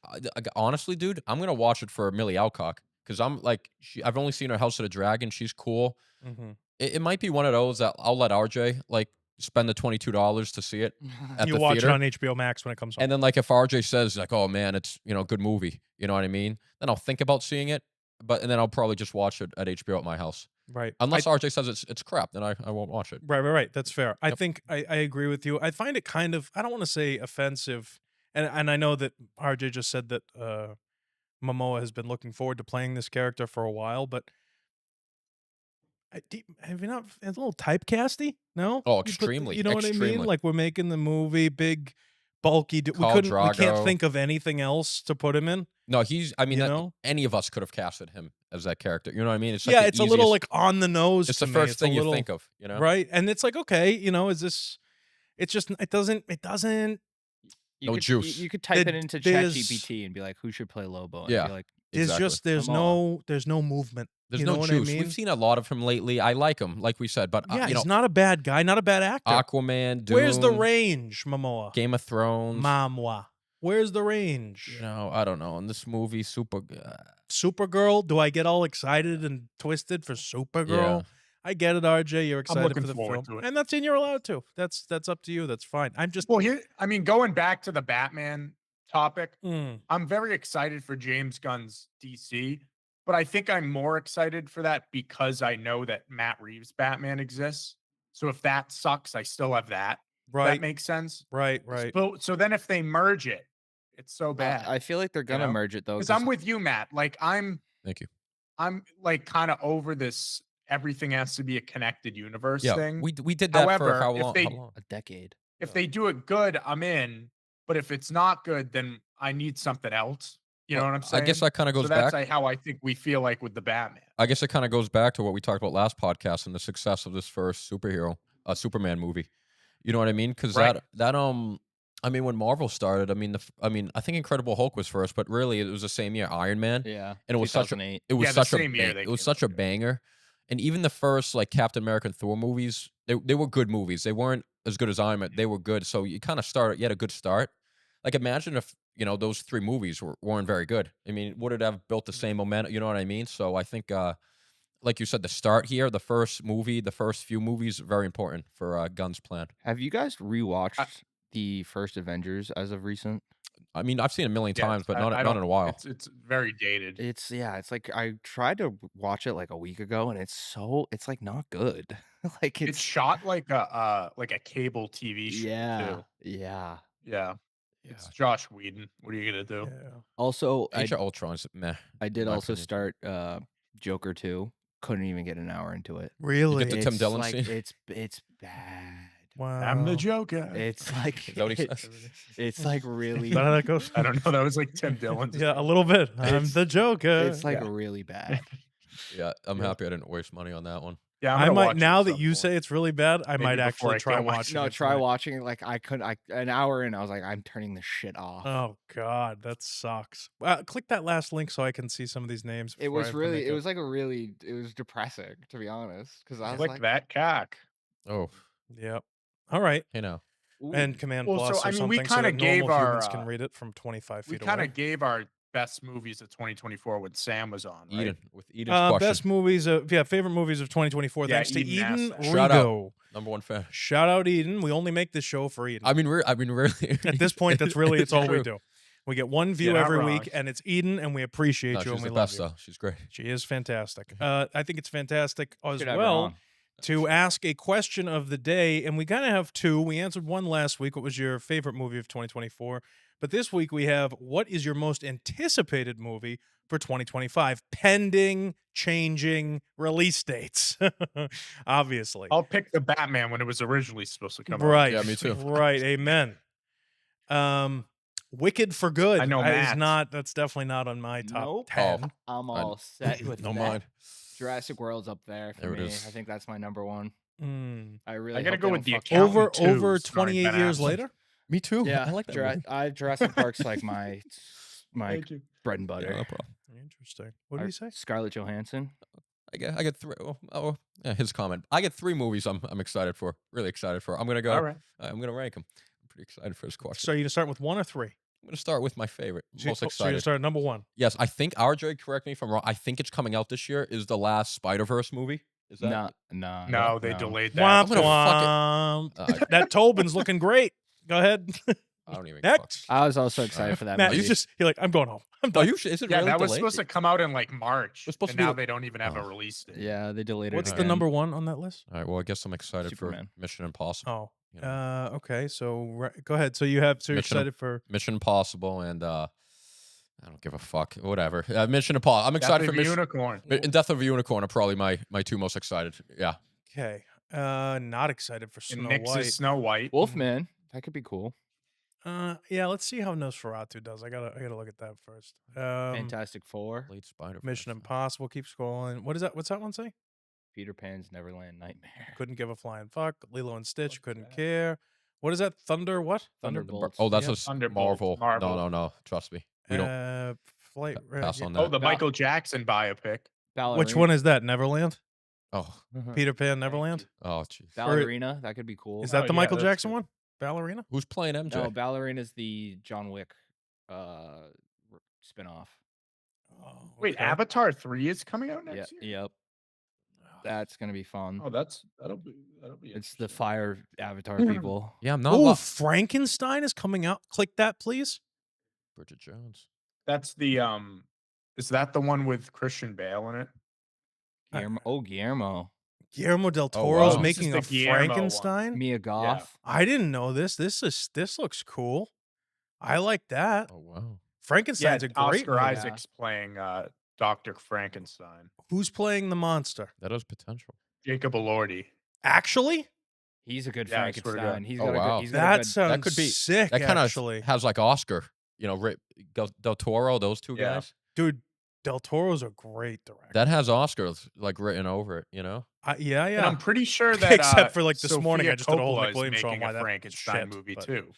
honestly, dude, I'm gonna watch it for Millie Alcock because I'm like, I've only seen her House of the Dragon. She's cool. Mhm. It might be one of those that I'll let RJ like spend the $22 to see it at You the watch theater. it on HBO Max when it comes on. And then like if RJ says like, oh man, it's good movie, you know what I mean? Then I'll think about seeing it, and then I'll probably just watch it at HBO at my house. Right. Unless RJ says it's crap, then I won't watch it. Right. That's fair. I Yep. think I agree with you. I find it kind of, I don't want to say offensive, and I know that RJ just said that Momoa has been looking forward to playing this character for a while, but have you not? It's a little typecasty. No. Oh, You put extremely, you know what I mean? extremely. Like we're making the movie big, bulky. We Khal couldn't. We can't Drago. think of anything else to put him in. No, You know? any of us could have casted him as that character. You know what I mean? It's like Yeah, the it's a little easiest- like on the nose. it's to the me. first It's a thing little- you think of, you know? right? And it's like, okay, is this? It's just it doesn't. No juice. You could type it into there's- ChatGPT and be like, "Who should play Lobo?" And Yeah. be like, Exactly. There's no movement. There's you no know what juice. I mean? We've seen a lot of him lately. I like him, like we said, but Yeah, he's not a bad guy, not a bad actor. Aquaman, Dune, Where's the range, Momoa? Game of Thrones. Mamwa. Where's the range? I don't know. In this movie, Supergirl? Do I get all excited and twisted for Supergirl? Yeah. I get it, RJ. You're excited looking for the forward film, to it. and you're allowed to. That's up to you. That's fine. I'm just. Well, going back to the Batman topic, Mm, I'm very excited for James Gunn's DC, but I think I'm more excited for that because I know that Matt Reeves' Batman exists. So if that sucks, I still have that. right. That makes sense. Right. So then if they merge it, it's so bad. I feel like they're gonna know? merge it though. Because I'm with you, Matt. Like Thank you. I'm like kind of over this. Everything has to be a connected universe Yeah, thing. we did that However, for how if long? they- How long? a decade. If they do it good, I'm in. But if it's not good, then I need something else. You know what I'm saying? I guess that kind of goes so that's back. how I think we feel like with the Batman. I guess it kind of goes back to what we talked about last podcast and the success of this first Superman movie. You know what I mean? Because Right. I mean, when Marvel started, I think Incredible Hulk was first, but really it was the same year Iron Man, Yeah, and it was such a 2008. it was Yeah, the such a same year they it was came such a out, yeah. banger. And even the first like Captain America and Thor movies, they were good movies. They weren't as good as Iron Man. They were good. So you kind of you had a good start. Like imagine if those 3 movies weren't very good. I mean, would it have built the same momentum? You know what I mean? So I think, like you said, the start here, the first few movies, very important for Gunn's plan. Have you guys rewatched the first Avengers as of recent? I mean, I've seen it a million times, but not in a while. It's very dated. It's like I tried to watch it like a week ago, and it's like not good. Like It's shot like a cable TV show too. yeah. Yeah. It's Josh Whedon. What are you gonna do? Yeah. Also, Age of Ultron's meh. I did in my also opinion. start Joker 2. Couldn't even get an hour into it. Really? the Tim It's Dillon like, scene? it's bad. Wow. I'm the Joker. It's like Is that what he says? it's like really Is that how that goes? I don't know. That was like Tim Dillon. Yeah, a little bit. I'm It's- the Joker. it's like Yeah. really bad. Yeah, I'm Yeah. happy I didn't waste money on that one. Yeah, I gonna might watch it now at that some you point. say it's really bad, I Maybe might before actually I try kill myself. watching. No, it try tonight. watching it. Like I couldn't. An hour in, I was like, I'm turning this shit off. Oh God, that sucks. Click that last link so I can see some of these names. It before I was have to really, make it was like it was depressing, to be honest. Because I was Click like, that cock. Oh, Yep. All right. hey now. ooh. And Command Well, Plus so, or I mean, we something so kinda that gave normal our, humans can read it from 25 We feet kind away. of gave our best movies of 2024 when Sam was on, right? Eden with Eden's question. Best movies of favorite movies of 2024. Yeah, Thanks to Eden asked Eden that. Shout out. Rigo. Number one fan. Shout out Eden. We only make this show for Eden. I mean, really. At this point, that's really it's all we true. do. We get one view You're not every wrong. week, and it's Eden, and we appreciate No, you, she's and we the love best, you. though. She's great. She is fantastic. I think it's fantastic as Should have her well on. to ask a question of the day, and we kind of have two. We answered one last week. What was your favorite movie of 2024? But this week we have what is your most anticipated movie for 2025, pending changing release dates. Obviously. I'll pick the Batman when it was originally supposed to come out. Right. Yeah, me too. Right. Amen. Wicked for Good. I know Is Matt. not. That's definitely not on my top Nope. 10. I'm all set with No that. mind. Jurassic World's up there for There it me. is. I think that's my number one. Mm. I really I gotta hope go they with don't The fuck Accountant. Over Two, 28 starring Ben years Affleck. later. Me too. Yeah, I like that movie. Jurassic Park's like my Thank you. bread and butter. Yeah, no problem. Interesting. What do you say? Scarlett Johansson. I get three. Yeah, his comment. I get three movies I'm excited for. Really excited for. I'm gonna go. All right. I'm gonna rank them. I'm pretty excited for this question. So you gonna start with one or three? I'm gonna start with my favorite, most So you're excited. gonna start at number one. Yes, I think RJ. Correct me if I'm wrong. I think it's coming out this year. Is the last Spider-Verse movie? Is that? No, They delayed that. Womp gonna womp. That Tobin's looking great. Go ahead. I don't even. Next. I was also excited for that Matt, movie. you're like, I'm going home. I'm Oh, done. you should, is it Yeah, really that was delayed? supposed to come out in like March, was supposed and to be now the- they don't even have a Oh. release date. Yeah, they delayed it. What's the again. number one on that list? All right. Well, I guess I'm excited Superman. for Mission Impossible. Oh, You know, okay. So go ahead. So you're Mission- excited for Mission Impossible, and I don't give a fuck. Whatever. Mission Impossible. I'm excited for Death of a Mission. Unicorn. And Death of a Unicorn are probably my two most excited. Yeah. okay. Not excited for And Snow Nyx White. is Snow White. Wolfman. That could be cool. Yeah. Let's see how Nosferatu does. I gotta look at that first. Fantastic Four. Late Spider. Mission Impossible. Keep scrolling. What is that? What's that one say? Peter Pan's Neverland Nightmare. Couldn't give a flying fuck. Lilo and Stitch. Couldn't care. What is that? Thunder. What? Thunderbolts. Oh, that's Yep. a Thunderbolts, Marvel. Marvel. No. Trust me. We don't Flight. pass on Oh, that. the Michael Jackson biopic. Which one is that? Neverland. Oh. Peter Pan. Neverland. Oh, jeez. Ballerina? That could be cool. Is that Oh, the yeah, Michael that's Jackson good. one? Ballerina. Who's playing MJ? No, Ballerina's the John Wick spinoff. Oh, Wait, okay. Avatar 3 is coming out Yeah, next year? yep. That's gonna be fun. Oh, that'll be It's the interesting. fire Avatar people. Yeah, I'm not. Oh, Frankenstein is coming out. Click that, please. Bridget Jones. That's the is that the one with Christian Bale in it? Guillermo. Guillermo del Oh, Toro's wow. This is making the a Guillermo one. Frankenstein. Mia Goth. I didn't know this. This looks cool. I like that. Oh wow. Frankenstein's a great Oscar movie. Isaac's playing Dr. Frankenstein. Who's playing the monster? That has potential. Jacob Elordi. Actually, He's a good Yeah, I swear to God. Frankenstein. He's Oh, got a wow. good. He's got that a good. sounds could be- sick. That kind of Actually, has like Oscar. You know, Del Toro. Those two Yeah. guys. dude, Del Toro's a great director. That has Oscars like written over it. You know. Yeah, And yeah. I'm pretty sure that Except for, like, this Sofia morning, I just did a whole Coppola Nick is Williams show on making why a that's Frankenstein shit, movie but- too.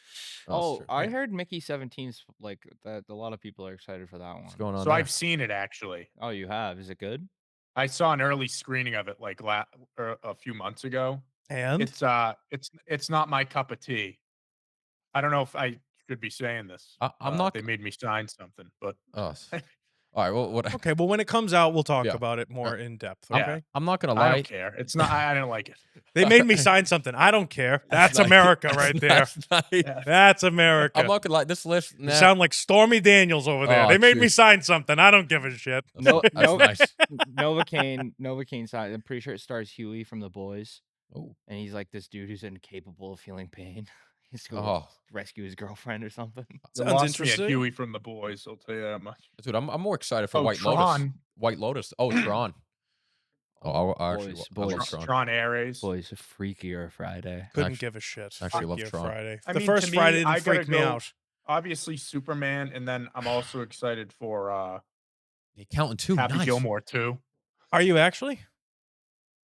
Oh, sure. I heard Mickey 17's like that. A lot of people are excited for that one. What's going on? So there? I've seen it actually. Oh, you have? Is it good? I saw an early screening of it like a few months ago. And It's not my cup of tea. I don't know if I should be saying this. I'm not. They made me sign something, but Oh, all right. Well, what? okay, well, when it comes out, we'll talk Yeah. about it more in depth. Yeah. Okay. I'm not gonna I lie. don't care. It's not. I didn't like it. They made me sign something. I don't care. That's nice. America right there. That's nice. Yeah. That's America. I'm not gonna lie. This list. You Nah, sound like Stormy Daniels over there. Oh, They made me jeez. sign something. I don't give a shit. No, that's no, nice. Novocaine side. I'm pretty sure it stars Huey from The Boys, Oh. and he's like this dude who's incapable of feeling pain. He's going Oh, to rescue his girlfriend or something. You Sounds lost me interesting. at Huey from the Boys. I'll tell you that much. dude, I'm more excited for Oh, White Lotus. Tron. White Lotus. Oh, Tron. Oh, I actually, Boys, I love boys. Tron. Tron Ares. Boys, a freakier Friday. Couldn't Actually- give a shit. actually love Freakier Tron. Friday. I The mean, first to me, Friday I didn't gotta freak me go- out. Obviously Superman, and then I'm also excited for The Accountant too. Happy Nice. Gilmore too. Are you actually?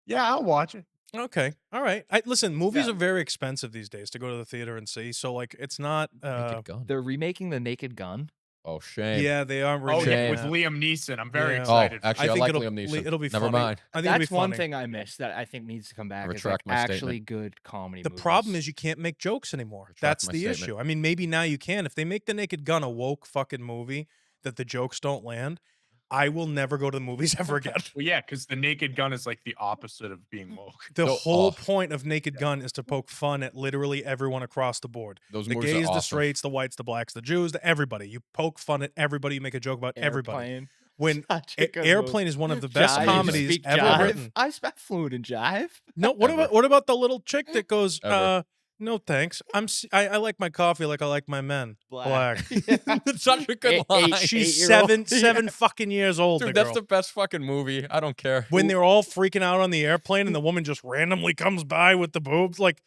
Yeah, I'll watch it. Okay. All right. Listen, movies Yeah. are very expensive these days to go to the theater and see. So, like, it's not. Naked Gun. They're remaking The Naked Gun. Oh, shame. Yeah, they are. Oh yeah, Shame. with Liam Neeson. I'm very Yeah. Oh, excited. actually, I, think like it'll Liam Neeson. it'll be Never funny. mind. I think it'll be That's one funny. thing I missed that I think needs to come back. Is retract like my actually statement. good comedy. The movies. problem is you can't make jokes anymore. Retract That's my the statement. issue. I mean, maybe now you can. If they make The Naked Gun a woke fucking movie that the jokes don't land, I will never go to the movies ever again. Well, yeah, because the Naked Gun is like the opposite of being woke. The So- whole oh. point of Naked Gun is to poke fun at literally everyone across the board. Those The movies are gays, the awesome. straights, the whites, the blacks, the Jews, everybody. You poke fun at everybody. You make a joke about everybody. Airplane. When Such a good Airplane movie. is one of the best Jive. comedies Speak ever jive. written. I speak fluent in jive. No, Ever. what about the little chick that goes, Ever. no thanks. I like my coffee like I like my men. Black. Yeah. It's such a good Eight- line. She's 8-year-old. seven fucking years old. Dude, the that's girl. the best fucking movie. I don't care. When they're all freaking out on the airplane and the woman just randomly comes by with the boobs. Like,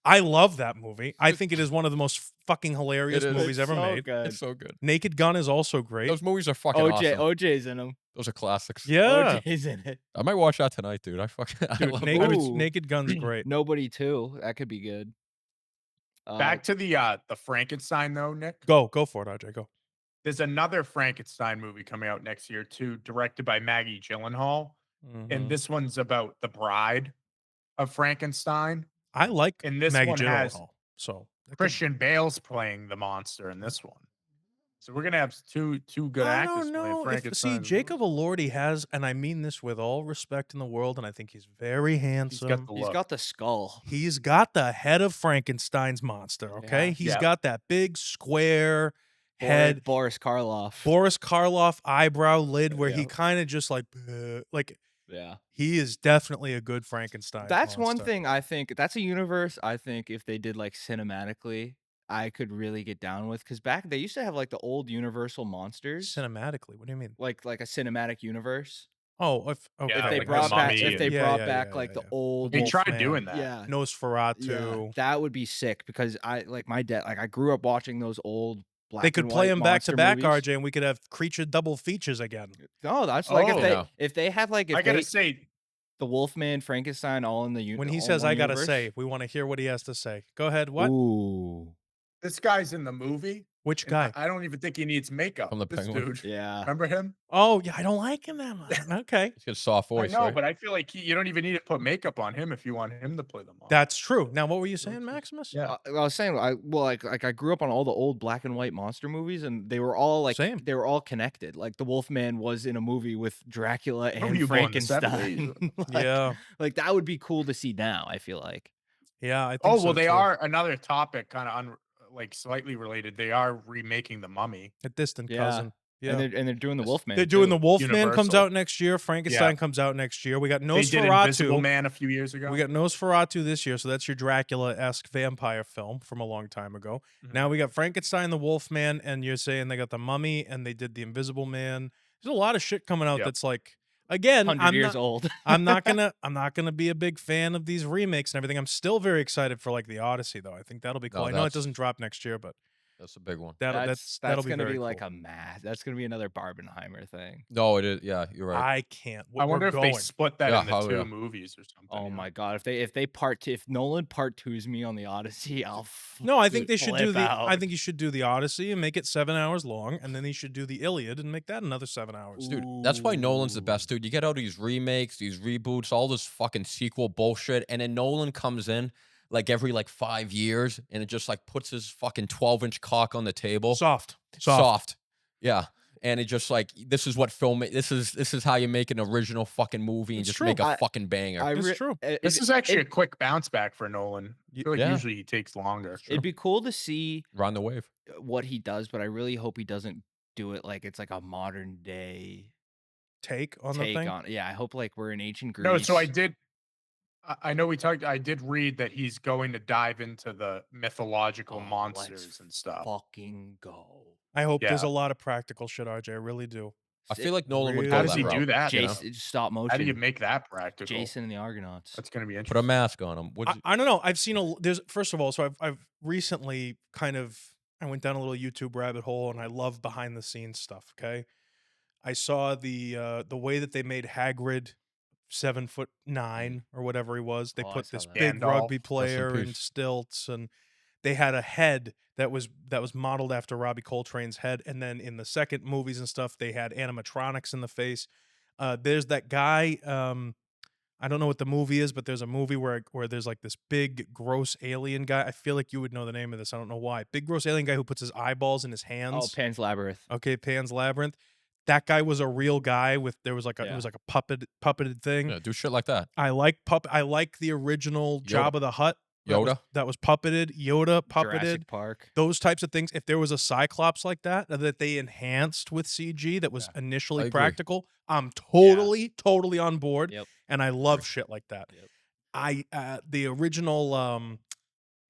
I love that movie. I think it is one of the most fucking hilarious It is. movies It's ever so made. good. It's so good. Naked Gun is also great. Those movies are fucking OJ, awesome. OJ's in them. Those are classics. Yeah. OJ's in it. I might watch that tonight, dude. I fucking I Dude, love Naked, movies. Ooh. Naked Gun's great. Nobody too. That could be good. Back to the Frankenstein though, Nick. Go for it, RJ. Go. There's another Frankenstein movie coming out next year too, directed by Maggie Gyllenhaal, Mhm. and this one's about the bride of Frankenstein. I like And this Maggie one has Gyllenhaal. So that could- Christian Bale's playing the monster in this one. So we're gonna have two good I actors don't playing know. Frankenstein. See, Jacob Elordi has, and I mean this with all respect in the world, and I think he's very He's handsome. got the He's look. got the skull. He's got the head of Frankenstein's monster, okay? Yeah. He's Yeah. got that big square head, Boris Karloff. Boris Karloff eyebrow lid where he Yeah. kind of just like Yeah. he is definitely a good Frankenstein. That's one monster. thing I think. That's a universe I think if they did like cinematically, I could really get down with. Because back they used to have like the old Universal monsters, Cinematically, what do you mean? like a cinematic universe. Oh, if okay. Yeah, If they like the brought back, Mummy if they and- Yeah, brought yeah, back yeah, like yeah, the yeah. old, They tried Wolfman. doing that. yeah, Nosferatu. yeah, that would be sick. Because I like my dad. Like I grew up watching those old black. They could and play white them back to monster back, movies. RJ, and we could have creature double features again. No, that's like Oh. Yeah. if they had like if I gotta they, say, the Wolfman, Frankenstein, all in the When he all says, one "I gotta universe. say," we want to hear what he has to say. Go ahead. What? Ooh, this guy's in the movie. Which and guy? I don't even think he needs makeup. From the this Penguin. dude. yeah. Remember him? Oh, yeah, I don't like him that much. Okay. He's got a soft voice, I know, right? but I feel like you don't even need to put makeup on him if you want him to play the monster. That's true. Now, what were you saying, Maximus? Yeah. I was saying, like I grew up on all the old black and white monster movies, and they were all like Same. they were all connected. Like the Wolfman was in a movie with Dracula When were and you born, the Frankenstein. 70s? Like- Yeah. like that would be cool to see now. I feel like. Yeah. I think Oh so, well, they too. are another topic, kind of like slightly related. They are remaking the Mummy. A distant Yeah. cousin. Yeah. And they're doing the Yes. Wolfman. They're doing too. the Wolfman comes Universal. out next year. Frankenstein comes out next year. We got They did Invisible Nosferatu. Man a few years ago. We got Nosferatu this year, so that's your Dracula-esque vampire film from a long time ago. Mhm. Now we got Frankenstein, the Wolfman, and you're saying they got the Mummy, and they did the Invisible Man. There's a lot of shit coming out Yep. that's like, again, 100 years old. I'm not gonna be a big fan of these remakes and everything. I'm still very excited for like the Odyssey, though. I think that'll be cool. No, I know it that's- doesn't drop next year, but That's a big one. that'll That's be gonna very be like cool. a mass. That's gonna be another Barbenheimer thing. No, it is. Yeah, you're right. I can't. I wonder if we're they going. split that Yeah, into hell two yeah. movies or something. Oh you know? my god! If Nolan part twos me on the Odyssey, I'll. No, I think they should do flip the. I out. think you should do the Odyssey and make it 7 hours long, and then he should do the Iliad and make that another 7 hours. Dude, that's why Nolan's the best, dude. You get all these remakes, these reboots, all this fucking sequel bullshit, and then Nolan comes in like every like 5 years, and it just like puts his fucking 12-inch cock on the table. Soft. Yeah. And it just like this is what this is how you make an original fucking movie and It's just true. make a I- fucking banger. It's true. This is actually a quick bounce back for Nolan. I feel like Yeah. usually he takes longer. It'd be cool to see Run the wave. what he does, but I really hope he doesn't do it like it's like a modern day Take on the take thing. on. Yeah, I hope like we're in ancient Greece. No, so I know we talked. I did read that he's going to dive into the mythological Oh, let's monsters and stuff. fucking go. I hope there's Yeah. a lot of practical shit, RJ. I really do. I feel like Nolan would Really? go How that does he route, do that? you know? Jason, stop motion. How do you make that practical? Jason and the Argonauts? That's going to be Put a interesting. mask on him. I don't know. I've seen there's first of all, so I've recently I went down a little YouTube rabbit hole and I love behind the scenes stuff. Okay, I saw the way that they made Hagrid 7'9" or whatever he was. They Oh, I put saw this that. big Gandalf. rugby player in peace. stilts, and they had a head that was modeled after Robbie Coltrane's head. And then in the second movies and stuff, they had animatronics in the face. There's that guy. I don't know what the movie is, but there's a movie where there's like this big gross alien guy. I feel like you would know the name of this. I don't know why. Big gross alien guy who puts his eyeballs in his Oh, hands. Pan's Labyrinth. Okay, Pan's Labyrinth. that guy was a real guy with it was like Yeah. a puppeted thing. Yeah, do shit like that. I like the original Yoda. Jabba the Hutt Yoda. that was puppeted, Yoda puppeted. Jurassic Park. Those types of things. If there was a Cyclops like that they enhanced with CG that was I initially agree. practical, I'm totally on board. Yep. And I love shit like that. Yep. The original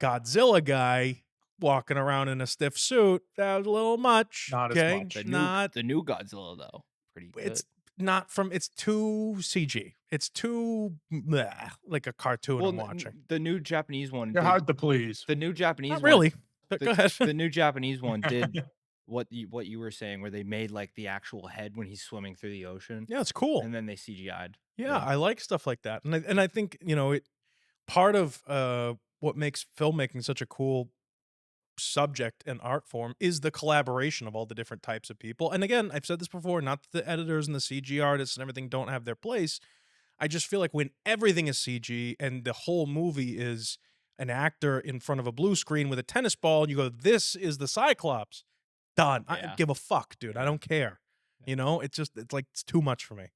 Godzilla guy walking around in a stiff suit, that was a little much. Not as okay? much. The new Godzilla though, pretty good. It's not from. It's too CG. It's too like a cartoon I'm watching. The new Japanese one. You're hard to please. The new Japanese Not one. really. But The, go ahead. the new Japanese one did what you were saying, where they made like the actual head when he's swimming through the ocean. Yeah, it's cool. And then they CGI'd. Yeah, I like stuff like that, and I think it part of what makes filmmaking such a cool subject and art form is the collaboration of all the different types of people. And again, I've said this before, not that the editors and the CG artists and everything don't have their place. I just feel like when everything is CG and the whole movie is an actor in front of a blue screen with a tennis ball, and you go, "This is the Cyclops." Done. I don't give a fuck, dude. I don't care. It's too much for me.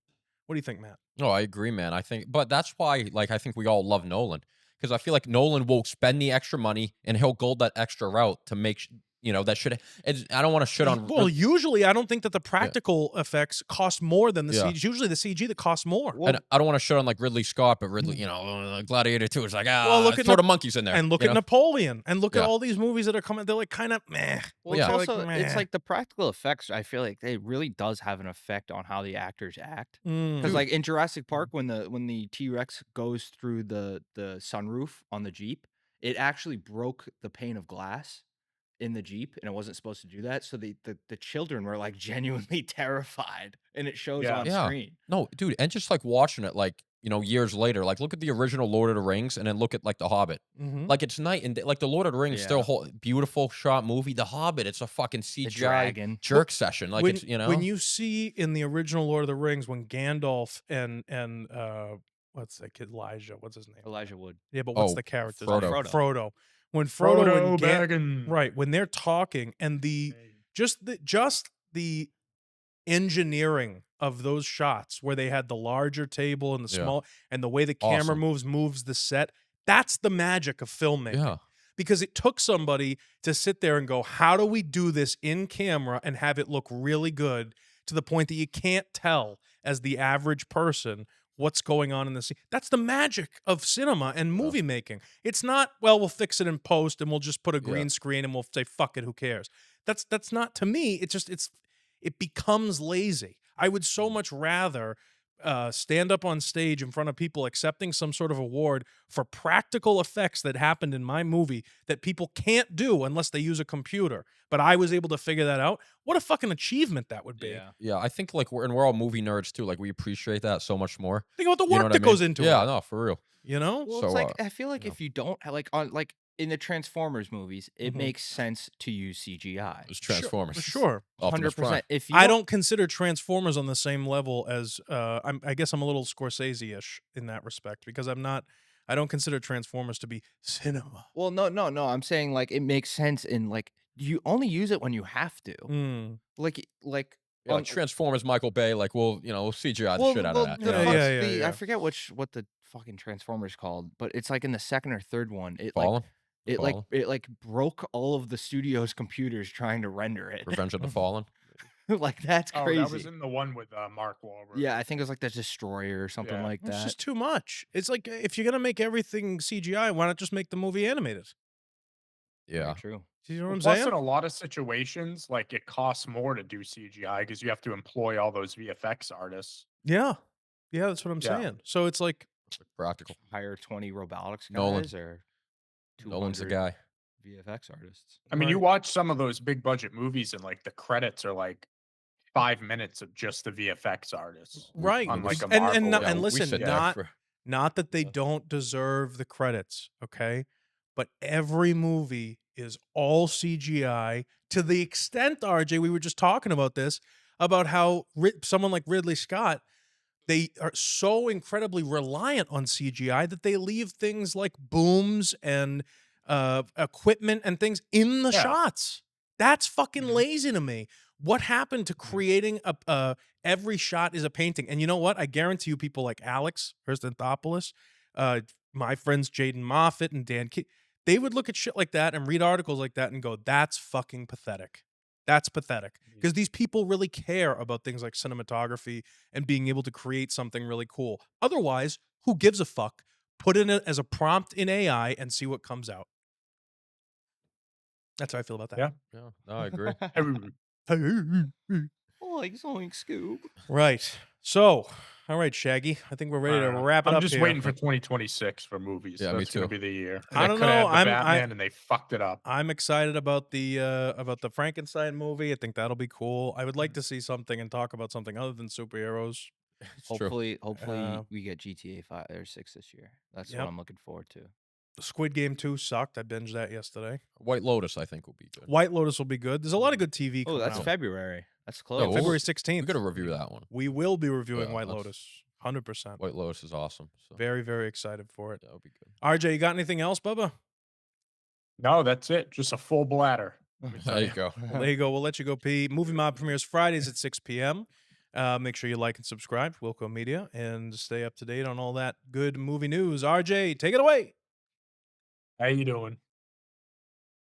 What do you think, Matt? No, I agree, man. But that's why, like, I think we all love Nolan, because I feel like Nolan will spend the extra money and he'll go that extra route to make that should. I don't want to shit on. Well, usually I don't think that the practical effects cost more than the Yeah. CG. It's usually the CG that costs more. And I don't want to shit on like Ridley Scott, but Ridley, Gladiator 2 is like, look at throw the monkeys in there. And look at Napoleon, and look at Yeah. all these movies that are coming. They're like kind of meh. Well, Yeah. it's also meh. it's like the practical effects. I feel like they really does have an effect on how the actors act. Mm. Because like in Jurassic Park, when the T-Rex goes through the sunroof on the Jeep, it actually broke the pane of glass in the Jeep, and it wasn't supposed to do that. So the children were like genuinely terrified, and it shows on Yeah. screen. No, dude, and just like watching it, like years later, like look at the original Lord of the Rings, and then look at like The Hobbit. Mhm. Like it's night and day. Like the Lord of the Rings, still beautiful shot movie. The Hobbit, it's a fucking The CGI dragon. jerk session. Like when, it's when you see in the original Lord of the Rings when Gandalf and what's that kid Elijah? What's his name? Elijah Wood. Yeah, but what's Oh, the character's Frodo. name? Frodo. When Frodo and Baggins. right when they're talking and just the engineering of those shots where they had the larger table and the Yeah. small and the way the camera Awesome. moves the set, that's the magic of filmmaking. Yeah. Because it took somebody to sit there and go, how do we do this in camera and have it look really good to the point that you can't tell as the average person what's going on in the scene. That's the magic of cinema and movie making. It's not, well, we'll fix it in post and we'll just put a green screen and we'll say, fuck it, who cares? That's not, to me, it becomes lazy. I would so much rather stand up on stage in front of people accepting some sort of award for practical effects that happened in my movie that people can't do unless they use a computer. But I was able to figure that out. What a fucking achievement that would be. Yeah. Yeah, I think like we're all movie nerds too. Like we appreciate that so much more. Think about the You know work what that I mean? goes into it. Yeah, no, for real. You know? Well, So, it's like I feel like you know. if you don't like in the Transformers movies, it Mhm. makes sense to use CGI. It was Transformers. Sure. Optimus Prime. 100%. If you I don't consider Transformers on the same level as I guess I'm a little Scorsese-ish in that respect because I don't consider Transformers to be cinema. Well, no. I'm saying like it makes sense in like you only use it when you have to. Mm. Like Yeah, like Transformers, Michael Bay. Like we'll CGI the well, shit out well, of that. the you know? fuck's Yeah, the- yeah. I forget what the fucking Transformers called, but it's like in the second or third one. It Fallen. like it like broke all of the studio's computers trying to render it. Revenge of the Fallen. Like that's Oh, crazy. that was in the one with Mark Wahlberg. Yeah, I think it was like the Destroyer or something Yeah. like It's that. just too much. It's like if you're gonna make everything CGI, why not just make the movie animated? Very Yeah. true. Do you know what I'm Plus, saying? in a lot of situations, like it costs more to do CGI because you have to employ all those VFX artists. Yeah, that's what I'm Yeah. saying. So it's like Practical. Hire 20 robotics Nolan. guys or Nolan's the 200 guy. VFX artists. I mean, you Right. watch some of those big budget movies, and like the credits are like 5 minutes of just the VFX artists. right. On like a and Marvel. not- Yeah, and we listen, sit there not for- not that they Yeah. don't deserve the credits, okay? But every movie is all CGI to the extent, RJ, we were just talking about this, about how someone like Ridley Scott, they are so incredibly reliant on CGI that they leave things like booms and equipment and things in the Yeah. shots. That's fucking Mhm. lazy to me. What happened to creating every shot is a painting? And you know what? I guarantee you, people like Alex Herstanthopoulos, my friends Jaden Moffat and Dan they would look at shit like that and read articles like that and go, "That's fucking pathetic. That's pathetic." Because these people really care about things like cinematography and being able to create something really cool. Otherwise, who gives a fuck? Put in it as a prompt in AI and see what comes out. That's how I feel about that. Yeah. Yeah, no, I agree. Oink, zoink, Scoob. Right. So, all right, Shaggy. I think we're ready to wrap it I'm up just here. waiting for 2026 for movies. Yeah, me That's going too. to be the year. I They don't coulda know. had the Batman and they fucked it up. I'm excited about the Frankenstein movie. I think that'll be cool. I would like to see something and talk about something other than superheroes. It's true. Hopefully, Uh, we get GTA 5 or 6 this year. That's Yep. what I'm looking forward to. Squid Game 2 sucked. I binged that yesterday. White Lotus, I think, will be good. White Lotus will be good. There's a lot of good TV Oh, coming that's out. February. That's close. No, February we 16th. got to review that one. We will be reviewing Yeah, White that's- Lotus. 100%. White Lotus is awesome. So Very, very excited for it. that would be good. RJ, you got anything else, Bubba? No, that's it. Just a full bladder. There you go. Well, there you go. We'll let you go pee. Movie Mob premieres Fridays at 6 p.m. Make sure you like and subscribe to Wilco Media and stay up to date on all that good movie news. RJ, take it away. How you doing?